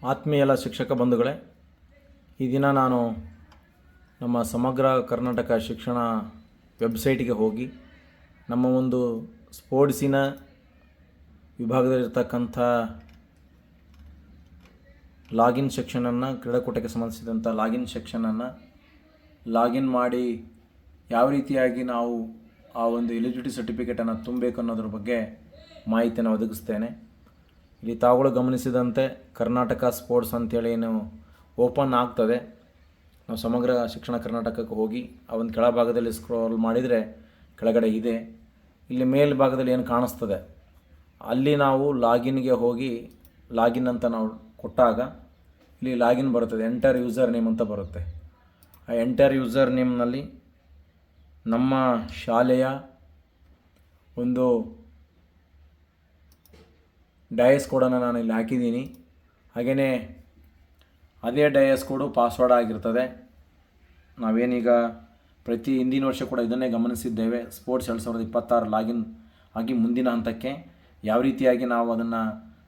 ಆತ್ಮೀಯ ಎಲ್ಲ ಶಿಕ್ಷಕ ಬಂಧುಗಳೇ, ಈ ದಿನ ನಾನು ನಮ್ಮ ಸಮಗ್ರ ಕರ್ನಾಟಕ ಶಿಕ್ಷಣ ವೆಬ್ಸೈಟಿಗೆ ಹೋಗಿ ನಮ್ಮ ಒಂದು ಸ್ಪೋರ್ಟ್ಸಿನ ವಿಭಾಗದಲ್ಲಿರ್ತಕ್ಕಂಥ ಲಾಗಿನ್ ಸೆಕ್ಷನನ್ನು, ಕ್ರೀಡಾಕೂಟಕ್ಕೆ ಸಂಬಂಧಿಸಿದಂಥ ಲಾಗಿನ್ ಸೆಕ್ಷನನ್ನು ಲಾಗಿನ್ ಮಾಡಿ ಯಾವ ರೀತಿಯಾಗಿ ನಾವು ಆ ಒಂದು ಎಲಿಜಿಬಿಲಿಟಿ ಸರ್ಟಿಫಿಕೇಟನ್ನು ತುಂಬಬೇಕು ಅನ್ನೋದ್ರ ಬಗ್ಗೆ ಮಾಹಿತಿಯನ್ನು ಒದಗಿಸ್ತೇನೆ. ಇಲ್ಲಿ ತಾವುಗಳು ಗಮನಿಸಿದಂತೆ ಕರ್ನಾಟಕ ಸ್ಪೋರ್ಟ್ಸ್ ಅಂತೇಳಿ ಏನು ಓಪನ್ ಆಗ್ತದೆ. ನಾವು ಸಮಗ್ರ ಶಿಕ್ಷಣ ಕರ್ನಾಟಕಕ್ಕೆ ಹೋಗಿ ಆ ಒಂದು ಕೆಳಭಾಗದಲ್ಲಿ ಸ್ಕ್ರೋಲ್ ಮಾಡಿದರೆ ಕೆಳಗಡೆ ಇದೆ. ಇಲ್ಲಿ ಮೇಲ್ಭಾಗದಲ್ಲಿ ಏನು ಕಾಣಿಸ್ತದೆ ಅಲ್ಲಿ ನಾವು ಲಾಗಿನ್ಗೆ ಹೋಗಿ ಲಾಗಿನ್ ಅಂತ ನಾವು ಕೊಟ್ಟಾಗ ಇಲ್ಲಿ ಲಾಗಿನ್ ಬರುತ್ತದೆ. ಎಂಟರ್ ಯೂಸರ್ ನೇಮ್ ಅಂತ ಬರುತ್ತೆ. ಆ ಎಂಟರ್ ಯೂಸರ್ ನೇಮ್ನಲ್ಲಿ ನಮ್ಮ ಶಾಲೆಯ ಒಂದು ಡಯಸ್ ಕೋಡನ್ನು ನಾನು ಇಲ್ಲಿ ಹಾಕಿದ್ದೀನಿ. ಹಾಗೆಯೇ ಅದೇ ಡಯಸ್ ಕೋಡು ಪಾಸ್ವರ್ಡ್ ಆಗಿರ್ತದೆ. ನಾವೇನೀಗ ಪ್ರತಿ ಹಿಂದಿನ ವರ್ಷ ಕೂಡ ಇದನ್ನೇ ಗಮನಿಸಿದ್ದೇವೆ. ಸ್ಪೋರ್ಟ್ಸ್ 2026 ಲಾಗಿನ್ ಆಗಿ ಮುಂದಿನ ಹಂತಕ್ಕೆ ಯಾವ ರೀತಿಯಾಗಿ ನಾವು ಅದನ್ನು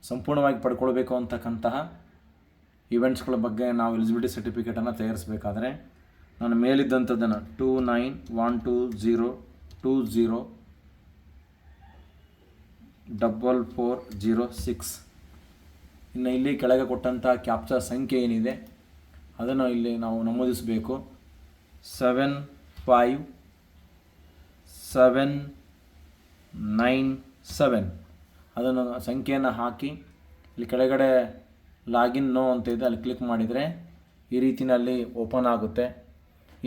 ಸಂಪೂರ್ಣವಾಗಿ ಪಡ್ಕೊಳ್ಬೇಕು ಅಂತಕ್ಕಂತಹ ಇವೆಂಟ್ಸ್ಗಳ ಬಗ್ಗೆ ನಾವು ಎಲಿಜಿಬಿಲಿಟಿ ಸರ್ಟಿಫಿಕೇಟನ್ನು ತಯಾರಿಸಬೇಕಾದ್ರೆ ನಾನು ಮೇಲಿದ್ದಂಥದ್ದನ್ನು 2912204406 ಇನ್ನು ಇಲ್ಲಿ ಕೆಳಗೆ ಕೊಟ್ಟಂಥ ಕ್ಯಾಪ್ಚಾ ಸಂಖ್ಯೆ ಏನಿದೆ ಅದನ್ನು ಇಲ್ಲಿ ನಾವು ನಮೂದಿಸಬೇಕು. 75797 ಅದನ್ನು ಸಂಖ್ಯೆಯನ್ನು ಹಾಕಿ ಇಲ್ಲಿ ಕೆಳಗಡೆ ಲಾಗಿನ್ ನೋ ಅಂತ ಇದೆ, ಅಲ್ಲಿ ಕ್ಲಿಕ್ ಮಾಡಿದರೆ ಈ ರೀತಿಯಲ್ಲಿ ಓಪನ್ ಆಗುತ್ತೆ.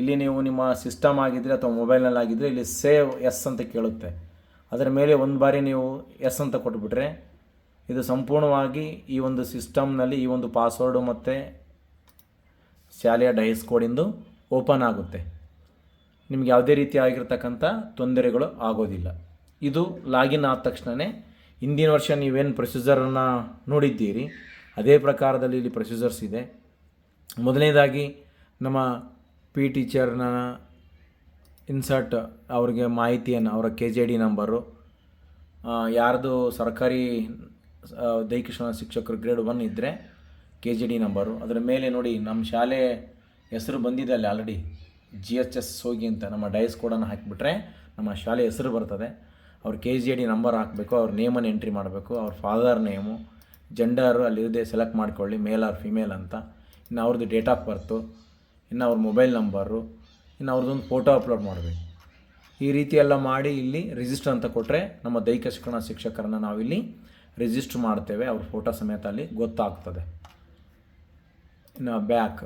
ಇಲ್ಲಿ ನೀವು ನಿಮ್ಮ ಸಿಸ್ಟಮ್ ಆಗಿದ್ದರೆ ಅಥವಾ ಮೊಬೈಲ್ನಲ್ಲಿ ಆಗಿದ್ದರೆ ಇಲ್ಲಿ ಸೇವ್ ಎಸ್ ಅಂತ ಕೇಳುತ್ತೆ. ಅದರ ಮೇಲೆ ಒಂದು ಬಾರಿ ನೀವು ಎಸ್ ಅಂತ ಕೊಟ್ಬಿಟ್ರೆ ಇದು ಸಂಪೂರ್ಣವಾಗಿ ಈ ಒಂದು ಸಿಸ್ಟಮ್ನಲ್ಲಿ ಈ ಒಂದು ಪಾಸ್ವರ್ಡು ಮತ್ತು ಶಾಲೆಯ ಡಯಸ್ ಕೋಡಿಂದು ಓಪನ್ ಆಗುತ್ತೆ. ನಿಮಗೆ ಯಾವುದೇ ರೀತಿ ಆಗಿರ್ತಕ್ಕಂಥ ತೊಂದರೆಗಳು ಆಗೋದಿಲ್ಲ. ಇದು ಲಾಗಿನ್ ಆದ ತಕ್ಷಣವೇ ಹಿಂದಿನ ವರ್ಷ ನೀವೇನು ಪ್ರೊಸೀಜರನ್ನು ನೋಡಿದ್ದೀರಿ ಅದೇ ಪ್ರಕಾರದಲ್ಲಿ ಇಲ್ಲಿ ಪ್ರೊಸೀಜರ್ಸ್ ಇದೆ. ಮೊದಲನೇದಾಗಿ ನಮ್ಮ ಪಿ ಟೀಚರ್ನ ಇನ್ಸರ್ಟ್ ಅವ್ರಿಗೆ ಮಾಹಿತಿಯನ್ನು, ಅವರ KJD ನಂಬರು, ಯಾರ್ದು ಸರ್ಕಾರಿ ದೈಹಿಕ ಶಿಕ್ಷಣ ಶಿಕ್ಷಕರು ಗ್ರೇಡ್ 1 ಇದ್ದರೆ KJD ನಂಬರು, ಅದರ ಮೇಲೆ ನೋಡಿ ನಮ್ಮ ಶಾಲೆ ಹೆಸರು ಬಂದಿದೆ ಅಲ್ಲಿ ಆಲ್ರೆಡಿ GHS ಹೋಗಿ ಅಂತ ನಮ್ಮ ಡಯಸ್ ಕೋಡನ್ನು ಹಾಕಿಬಿಟ್ರೆ ನಮ್ಮ ಶಾಲೆ ಹೆಸರು ಬರ್ತದೆ. ಅವ್ರ KJD ನಂಬರ್ ಹಾಕಬೇಕು, ಅವ್ರ ನೇಮನ್ನು ಎಂಟ್ರಿ ಮಾಡಬೇಕು, ಅವ್ರ ಫಾದರ್ ನೇಮು, ಜೆಂಡರು ಅಲ್ಲಿರದೆ ಸೆಲೆಕ್ಟ್ ಮಾಡ್ಕೊಳ್ಳಿ, ಮೇಲ್ ಆರ್ ಫಿಮೇಲ್ ಅಂತ, ಇನ್ನು ಅವ್ರದ್ದು ಡೇಟ್ ಆಫ್ ಬರ್ತು, ಇನ್ನು ಅವ್ರ ಮೊಬೈಲ್ ನಂಬರು, ಇನ್ನು ಅವ್ರದ್ದೊಂದು ಫೋಟೋ ಅಪ್ಲೋಡ್ ಮಾಡಬೇಕು. ಈ ರೀತಿ ಎಲ್ಲ ಮಾಡಿ ಇಲ್ಲಿ ರಿಜಿಸ್ಟರ್ ಅಂತ ಕೊಟ್ಟರೆ ನಮ್ಮ ದೈಹಿಕ ಶಿಕ್ಷಣ ಶಿಕ್ಷಕರನ್ನು ನಾವಿಲ್ಲಿ ರಿಜಿಸ್ಟ್ರ್ ಮಾಡ್ತೇವೆ. ಅವ್ರ ಫೋಟೋ ಸಮೇತ ಅಲ್ಲಿ ಗೊತ್ತಾಗ್ತದೆ. ಇನ್ನು ಬ್ಯಾಕ್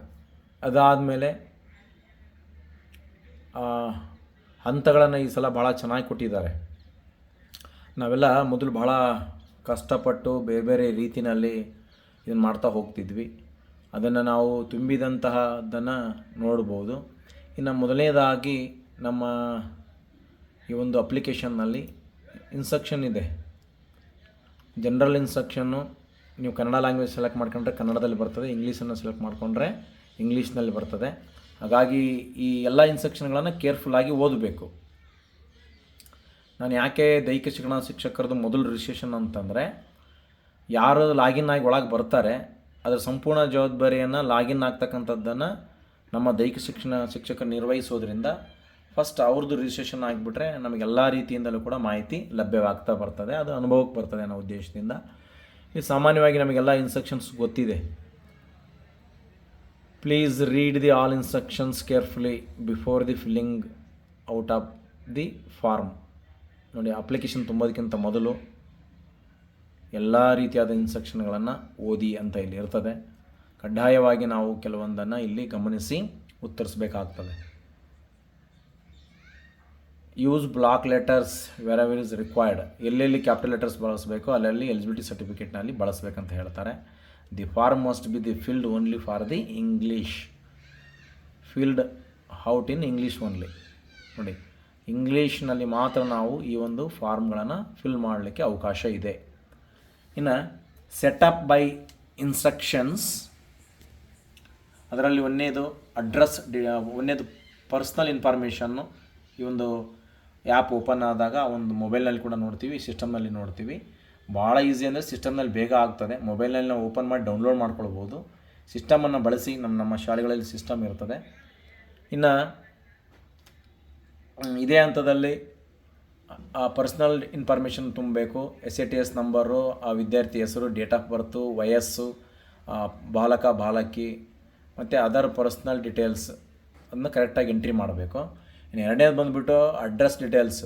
ಅದಾದಮೇಲೆ ಹಂತಗಳನ್ನು ಈ ಸಲ ಭಾಳ ಚೆನ್ನಾಗಿ ಕೊಟ್ಟಿದ್ದಾರೆ. ನಾವೆಲ್ಲ ಮೊದಲು ಭಾಳ ಕಷ್ಟಪಟ್ಟು ಬೇರೆ ಬೇರೆ ರೀತಿಯಲ್ಲಿ ಇದನ್ನು ಮಾಡ್ತಾ ಹೋಗ್ತಿದ್ವಿ. ಅದನ್ನು ನಾವು ತುಂಬಿದಂತಹದ್ದನ್ನು ನೋಡ್ಬೋದು. ಇನ್ನು ಮೊದಲನೇದಾಗಿ ನಮ್ಮ ಈ ಒಂದು ಅಪ್ಲಿಕೇಶನ್ನಲ್ಲಿ ಇನ್ಸ್ಟ್ರಕ್ಷನ್ ಇದೆ. ಜನರಲ್ ಇನ್ಸ್ಟ್ರಕ್ಷನ್ನು ನೀವು ಕನ್ನಡ ಲ್ಯಾಂಗ್ವೇಜ್ ಸೆಲೆಕ್ಟ್ ಮಾಡ್ಕೊಂಡ್ರೆ ಕನ್ನಡದಲ್ಲಿ ಬರ್ತದೆ, ಇಂಗ್ಲೀಷನ್ನು ಸೆಲೆಕ್ಟ್ ಮಾಡಿಕೊಂಡ್ರೆ ಇಂಗ್ಲೀಷ್ನಲ್ಲಿ ಬರ್ತದೆ. ಹಾಗಾಗಿ ಈ ಎಲ್ಲ ಇನ್ಸ್ಟ್ರಕ್ಷನ್ಗಳನ್ನು ಕೇರ್ಫುಲ್ಲಾಗಿ ಓದಬೇಕು. ನಾನು ಯಾಕೆ ದೈಹಿಕ ಶಿಕ್ಷಣ ಶಿಕ್ಷಕರದ್ದು ಮೊದಲು ರಿಜಿಸ್ಟ್ರೇಷನ್ ಅಂತಂದರೆ, ಯಾರು ಲಾಗಿನ್ ಆಗಿ ಒಳಗೆ ಬರ್ತಾರೆ ಅದರ ಸಂಪೂರ್ಣ ಜವಾಬ್ದಾರಿಯನ್ನು ಲಾಗಿನ್ ಆಗ್ತಕ್ಕಂಥದ್ದನ್ನು ನಮ್ಮ ದೈಹಿಕ ಶಿಕ್ಷಣ ಶಿಕ್ಷಕರು ನಿರ್ವಹಿಸೋದ್ರಿಂದ ಫಸ್ಟ್ ಅವ್ರದ್ದು ರಿಜಿಸ್ಟ್ರೇಷನ್ ಆಗಿಬಿಟ್ರೆ ನಮಗೆಲ್ಲ ರೀತಿಯಿಂದಲೂ ಕೂಡ ಮಾಹಿತಿ ಲಭ್ಯವಾಗ್ತಾ ಬರ್ತದೆ. ಅದು ಅನುಭವಕ್ಕೆ ಬರ್ತದೆ ಅನ್ನೋ ಉದ್ದೇಶದಿಂದ. ಈ ಸಾಮಾನ್ಯವಾಗಿ ನಮಗೆಲ್ಲ ಇನ್ಸ್ಟ್ರಕ್ಷನ್ಸ್ ಗೊತ್ತಿದೆ. Please read the all instructions carefully before the filling out of the form. ನೋಡಿ, ಅಪ್ಲಿಕೇಶನ್ ತುಂಬೋದಕ್ಕಿಂತ ಮೊದಲು ಎಲ್ಲ ರೀತಿಯಾದ ಇನ್ಸ್ಟ್ರಕ್ಷನ್ಗಳನ್ನು ಓದಿ ಅಂತ ಇಲ್ಲಿ ಇರ್ತದೆ. ಕಡ್ಡಾಯವಾಗಿ ನಾವು ಕೆಲವೊಂದನ್ನು ಇಲ್ಲಿ ಗಮನಿಸಿ ಉತ್ತರಿಸಬೇಕಾಗ್ತದೆ. Use block letters wherever is required. ಎಲ್ಲೆಲ್ಲಿ ಕ್ಯಾಪಿಟಲ್ ಲೆಟರ್ಸ್ ಬಳಸಬೇಕು ಅಲ್ಲೆಲ್ಲಿ ಎಲಿಜಿಬಿಲಿಟಿ ಸರ್ಟಿಫಿಕೇಟ್ನಲ್ಲಿ ಬಳಸಬೇಕಂತ ಹೇಳ್ತಾರೆ. The form must be the filled only for the English, filled out in English only. ನೋಡಿ, ಇಂಗ್ಲೀಷ್ನಲ್ಲಿ ಮಾತ್ರ ನಾವು ಈ ಒಂದು ಫಾರ್ಮ್ಗಳನ್ನು ಫಿಲ್ ಮಾಡಲಿಕ್ಕೆ ಅವಕಾಶ ಇದೆ. ಇನ್ನು ಸೆಟಪ್ ಬೈ ಇನ್ಸ್ಟ್ರಕ್ಷನ್ಸ್, ಅದರಲ್ಲಿ ಒಂದನೇದು ಅಡ್ರೆಸ್, ಒಂದನೇದು ಪರ್ಸ್ನಲ್ ಇನ್ಫಾರ್ಮೇಷನ್ನು. ಈ ಒಂದು ಆ್ಯಪ್ ಓಪನ್ ಆದಾಗ ಒಂದು ಮೊಬೈಲ್ನಲ್ಲಿ ಕೂಡ ನೋಡ್ತೀವಿ, ಸಿಸ್ಟಮ್ನಲ್ಲಿ ನೋಡ್ತೀವಿ. ಭಾಳ ಈಸಿ ಅಂದರೆ ಸಿಸ್ಟಮ್ನಲ್ಲಿ ಬೇಗ ಆಗ್ತದೆ. ಮೊಬೈಲ್ನಲ್ಲಿ ನಾವು ಓಪನ್ ಮಾಡಿ ಡೌನ್ಲೋಡ್ ಮಾಡ್ಕೊಳ್ಬೋದು. ಸಿಸ್ಟಮನ್ನು ಬಳಸಿ ನಮ್ಮ ಶಾಲೆಗಳಲ್ಲಿ ಸಿಸ್ಟಮ್ ಇರ್ತದೆ. ಇನ್ನು ಇದೇ ಹಂತದಲ್ಲಿ ಪರ್ಸ್ನಲ್ ಇನ್ಫಾರ್ಮೇಷನ್ ತುಂಬಬೇಕು. SATS ನಂಬರು, ಆ ವಿದ್ಯಾರ್ಥಿ ಹೆಸರು, ಡೇಟ್ ಆಫ್ ಬರ್ತು, ವಯಸ್ಸು, ಬಾಲಕ ಬಾಲಕಿ ಮತ್ತು ಅದರ್ ಪರ್ಸ್ನಲ್ ಡೀಟೇಲ್ಸ್ ಅದನ್ನು ಕರೆಕ್ಟಾಗಿ ಎಂಟ್ರಿ ಮಾಡಬೇಕು. ಇನ್ನು ಎರಡನೇದು ಬಂದುಬಿಟ್ಟು address details.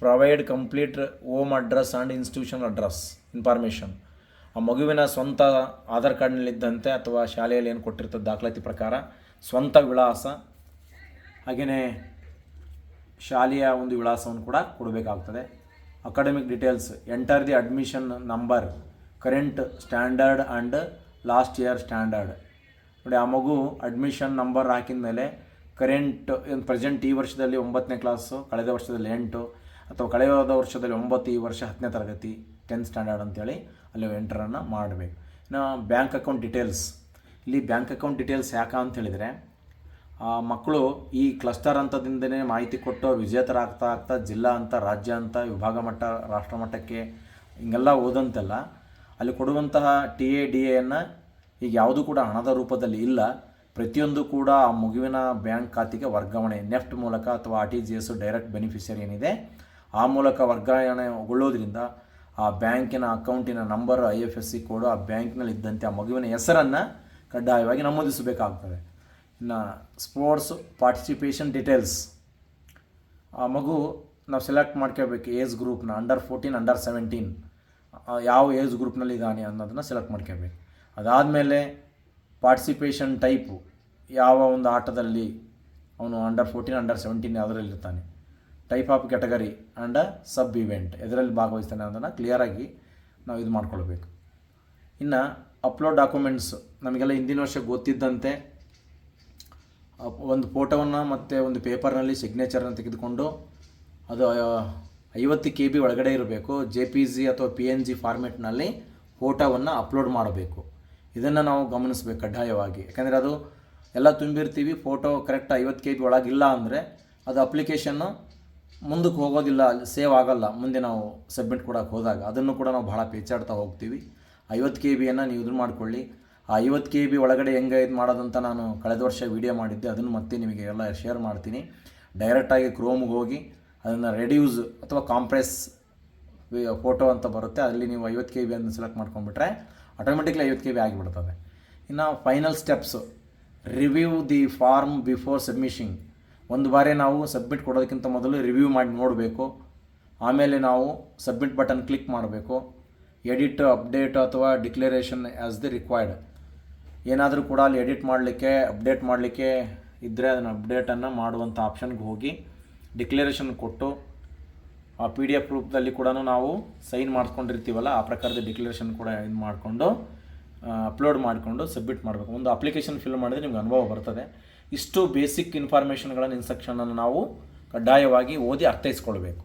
Provide complete home address and institution address information. ಆ ಮಗುವಿನ ಸ್ವಂತ ಆಧಾರ್ ಕಾರ್ಡ್ನಲ್ಲಿದ್ದಂತೆ ಅಥವಾ ಶಾಲೆಯಲ್ಲಿ ಏನು ಕೊಟ್ಟಿರ್ತದೆ ದಾಖಲಾತಿ ಪ್ರಕಾರ ಸ್ವಂತ ವಿಳಾಸ, ಹಾಗೆಯೇ ಶಾಲೆಯ ಒಂದು ವಿಳಾಸವನ್ನು ಕೂಡ ಕೊಡಬೇಕಾಗ್ತದೆ. Academic details. Enter the admission number, current standard and last year standard. ನೋಡಿ, ಆ ಮಗು ಅಡ್ಮಿಷನ್ ನಂಬರ್ ಹಾಕಿದ ಮೇಲೆ ಕರೆಂಟ್ ಪ್ರೆಸೆಂಟ್ ಈ ವರ್ಷದಲ್ಲಿ 9ನೇ ಕ್ಲಾಸು, ಕಳೆದ ವರ್ಷದಲ್ಲಿ 8, ಅಥವಾ ಕಳೆದ ವರ್ಷದಲ್ಲಿ 9, ಈ ವರ್ಷ 10ನೇ ತರಗತಿ 10th ಸ್ಟ್ಯಾಂಡರ್ಡ್ ಅಂತೇಳಿ ಅಲ್ಲಿ ಎಂಟರನ್ನು ಮಾಡಬೇಕು. ಇನ್ನು ಬ್ಯಾಂಕ್ ಅಕೌಂಟ್ ಡೀಟೇಲ್ಸ್. ಇಲ್ಲಿ ಬ್ಯಾಂಕ್ ಅಕೌಂಟ್ ಡೀಟೇಲ್ಸ್ ಯಾಕೆ ಅಂತ ಹೇಳಿದರೆ, ಮಕ್ಕಳು ಈ ಕ್ಲಸ್ಟರ್ ಹಂತದಿಂದನೇ ಮಾಹಿತಿ ಕೊಟ್ಟು ವಿಜೇತರಾಗ್ತಾ ಜಿಲ್ಲಾ ಹಂತ, ರಾಜ್ಯ ಹಂತ, ವಿಭಾಗ ಮಟ್ಟ, ರಾಷ್ಟ್ರ ಮಟ್ಟಕ್ಕೆ ಹಿಂಗೆಲ್ಲ ಓದಂತೆಲ್ಲ ಅಲ್ಲಿ ಕೊಡುವಂತಹ TADAಯನ್ನು ಈಗ ಯಾವುದೂ ಕೂಡ ಹಣದ ರೂಪದಲ್ಲಿ ಇಲ್ಲ. ಪ್ರತಿಯೊಂದು ಕೂಡ ಆ ಮಗುವಿನ ಬ್ಯಾಂಕ್ ಖಾತೆಗೆ ವರ್ಗಾವಣೆ ನೆಫ್ಟ್ ಮೂಲಕ ಅಥವಾ RTGS ಡೈರೆಕ್ಟ್ ಬೆನಿಫಿಷರಿ ಏನಿದೆ ಆ ಮೂಲಕ ವರ್ಗಾವಣೆಗೊಳ್ಳೋದ್ರಿಂದ ಆ ಬ್ಯಾಂಕಿನ ಅಕೌಂಟಿನ ನಂಬರ್, IFSC ಕೋಡು, ಆ ಬ್ಯಾಂಕ್ನಲ್ಲಿ ಇದ್ದಂತೆ ಆ ಮಗುವಿನ ಹೆಸರನ್ನು ಕಡ್ಡಾಯವಾಗಿ ನಮೂದಿಸಬೇಕಾಗ್ತದೆ. ಇನ್ನು ಸ್ಪೋರ್ಟ್ಸ್ ಪಾರ್ಟಿಸಿಪೇಷನ್ ಡೀಟೇಲ್ಸ್. ಆ ಮಗು ನಾವು ಸೆಲೆಕ್ಟ್ ಮಾಡ್ಕೋಬೇಕು ಏಜ್ ಗ್ರೂಪ್ನ, ಅಂಡರ್ 14, ಅಂಡರ್ 17 ಯಾವ ಏಜ್ ಗ್ರೂಪ್ನಲ್ಲಿ ಇದ್ದಾನೆ ಅನ್ನೋದನ್ನು ಸೆಲೆಕ್ಟ್ ಮಾಡ್ಕೋಬೇಕು. ಅದಾದಮೇಲೆ ಪಾರ್ಟಿಸಿಪೇಷನ್ ಟೈಪು, ಯಾವ ಒಂದು ಆಟದಲ್ಲಿ ಅವನು ಅಂಡರ್ 14, ಅಂಡರ್ 17 ಯಾವುದರಲ್ಲಿರ್ತಾನೆ, type of category and sub event ಎದರಲ್ಲಿ ಭಾಗವಹಿಸ್ತಾನೆ ಅನ್ನೋದನ್ನು ಕ್ಲಿಯರಾಗಿ ನಾವು ಇದು ಮಾಡ್ಕೊಳ್ಬೇಕು. ಇನ್ನು ಅಪ್ಲೋಡ್ ಡಾಕ್ಯುಮೆಂಟ್ಸ್. ನಮಗೆಲ್ಲ ಹಿಂದಿನ ವರ್ಷ ಗೊತ್ತಿದ್ದಂತೆ ಒಂದು ಫೋಟೋವನ್ನು ಮತ್ತು ಒಂದು ಪೇಪರ್ನಲ್ಲಿ ಸಿಗ್ನೇಚರನ್ನು ತೆಗೆದುಕೊಂಡು ಅದು 50 KB ಒಳಗಡೆ ಇರಬೇಕು. JPG ಅಥವಾ PNG ಫಾರ್ಮೆಟ್ನಲ್ಲಿ ಫೋಟೋವನ್ನು ಅಪ್ಲೋಡ್ ಮಾಡಬೇಕು. ಇದನ್ನು ನಾವು ಗಮನಿಸಬೇಕು ಕಡ್ಡಾಯವಾಗಿ. ಯಾಕಂದರೆ ಅದು ಎಲ್ಲ ತುಂಬಿರ್ತೀವಿ, ಫೋಟೋ ಕರೆಕ್ಟ್ 50 KB ಒಳಗಿಲ್ಲ ಅಂದರೆ ಅದು ಅಪ್ಲಿಕೇಶನ್ನು ಮುಂದಕ್ಕೆ ಹೋಗೋದಿಲ್ಲ, ಅಲ್ಲಿ ಸೇವ್ ಆಗೋಲ್ಲ. ಮುಂದೆ ನಾವು ಸಬ್ಮಿಟ್ ಕೊಡೋಕೆ ಹೋದಾಗ ಅದನ್ನು ಕೂಡ ನಾವು ಭಾಳ ಪೇಚಾಡ್ತಾ ಹೋಗ್ತೀವಿ. 50 KBಯನ್ನು ನೀವು ಇದು ಮಾಡಿಕೊಳ್ಳಿ. ಆ 50 KB ಒಳಗಡೆ ಹೆಂಗೆ ಇದು ಮಾಡೋದಂತ ನಾನು ಕಳೆದ ವರ್ಷ ವೀಡಿಯೋ ಮಾಡಿದ್ದೆ, ಅದನ್ನು ಮತ್ತೆ ನಿಮಗೆ ಎಲ್ಲ ಶೇರ್ ಮಾಡ್ತೀನಿ. ಡೈರೆಕ್ಟಾಗಿ ಕ್ರೋಮ್ಗೆ ಹೋಗಿ ಅದನ್ನು ರೆಡ್ಯೂಸ್ ಅಥವಾ ಕಾಂಪ್ರೆಸ್ ಫೋಟೋ ಅಂತ ಬರುತ್ತೆ, ಅಲ್ಲಿ ನೀವು 50 KB ಅನ್ನು ಸೆಲೆಕ್ಟ್ ಮಾಡ್ಕೊಂಡ್ಬಿಟ್ರೆ ಆಟೋಮೆಟಿಕ್ಲಿ 50 KB ಆಗಿಬಿಡ್ತದೆ. ಇನ್ನು final steps. Review the form before submitting. ಒಂದು ಬಾರಿ ನಾವು ಸಬ್ಮಿಟ್ ಕೊಡೋದಕ್ಕಿಂತ ಮೊದಲು ರಿವ್ಯೂ ಮಾಡಿ ನೋಡಬೇಕು. ಆಮೇಲೆ ನಾವು ಸಬ್ಮಿಟ್ ಬಟನ್ ಕ್ಲಿಕ್ ಮಾಡಬೇಕು. ಎಡಿಟ್, ಅಪ್ಡೇಟ್ ಅಥವಾ ಡಿಕ್ಲರೇಷನ್ ಆ್ಯಸ್ ದಿ ರಿಕ್ವೈರ್ಡ್. ಏನಾದರೂ ಕೂಡ ಅಲ್ಲಿ ಎಡಿಟ್ ಮಾಡಲಿಕ್ಕೆ, ಅಪ್ಡೇಟ್ ಮಾಡಲಿಕ್ಕೆ ಇದ್ದರೆ ಅದನ್ನು ಅಪ್ಡೇಟನ್ನು ಮಾಡುವಂಥ ಆಪ್ಷನ್ಗೆ ಹೋಗಿ ಡಿಕ್ಲರೇಷನ್ ಕೊಟ್ಟು ಆ PDF ರೂಪದಲ್ಲಿ ಕೂಡ ನಾವು ಸೈನ್ ಮಾಡಿಸ್ಕೊಂಡಿರ್ತೀವಲ್ಲ ಆ ಪ್ರಕಾರದ ಡಿಕ್ಲರೇಷನ್ ಕೂಡ ಇದು ಮಾಡಿಕೊಂಡು ಅಪ್ಲೋಡ್ ಮಾಡಿಕೊಂಡು ಸಬ್ಮಿಟ್ ಮಾಡಬೇಕು. ಒಂದು ಅಪ್ಲಿಕೇಶನ್ ಫಿಲ್ ಮಾಡಿದ್ರೆ ನಿಮ್ಗೆ ಅನುಭವ ಬರ್ತದೆ. ಇಷ್ಟು ಬೇಸಿಕ್ ಇನ್ಫಾರ್ಮೇಷನ್ಗಳನ್ನು, ಇನ್ಸ್ಟ್ರಕ್ಷನನ್ನು ನಾವು ಕಡ್ಡಾಯವಾಗಿ ಓದಿ ಅರ್ಥೈಸ್ಕೊಳ್ಬೇಕು.